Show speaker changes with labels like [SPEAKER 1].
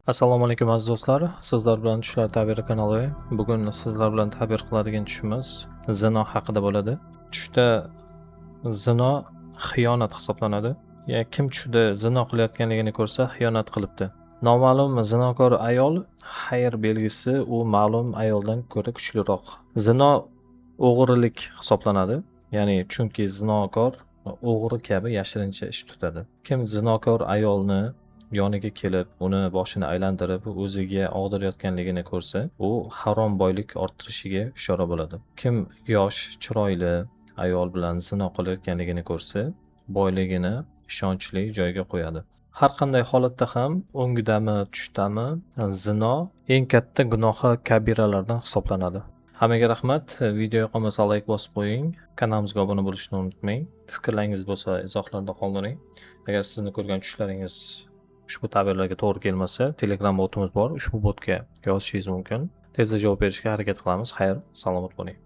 [SPEAKER 1] Assalomu alaykum aziz do'stlar. Sizlar bilan Tushlar ta'biri kanali. Bugun sizlar bilan ta'bir qiladigan tushimiz zino haqida bo'ladi. Tushda zino xiyonat hisoblanadi. Kim tushda zino qilayotganligini ko'rsa, xiyonat qilibdi. Noma'lum zinokor ayol xayr belgisi u ma'lum ayoldan ko'ra kuchliroq. Zino o'g'rilik hisoblanadi. Ya'ni chunki zinokor o'g'ri kabi yashirincha ish tutadi. Kim zinokor ayolni yoniga kelib, uni boshini aylantirib, o'ziga og'dirayotganligini ko'rsa, u harom boylik orttirishiga ishora bo'ladi. Kim yosh, chiroyli ayol bilan zino qilayotganligini ko'rsa, boyligini ishonchli joyga qo'yadi. Har qanday holatda ham o'ngidami, tushdami, zino eng katta gunohi kabiralardan hisoblanadi. Hammaga rahmat. Video yoqmasa like bosib qo'ying. Kanalimizga obuna bo'lishni unutmang. Fikrlaringiz bo'lsa izohlarda qoldiring. Agar sizni ko'rgan tushlaringiz ushbu ta'birlarga to'g'ri kelmasa, Telegram botimiz bor. Ushbu botga yozishingiz mumkin. Tezda javob berishga harakat qilamiz. Xayr, salomat bo'ling.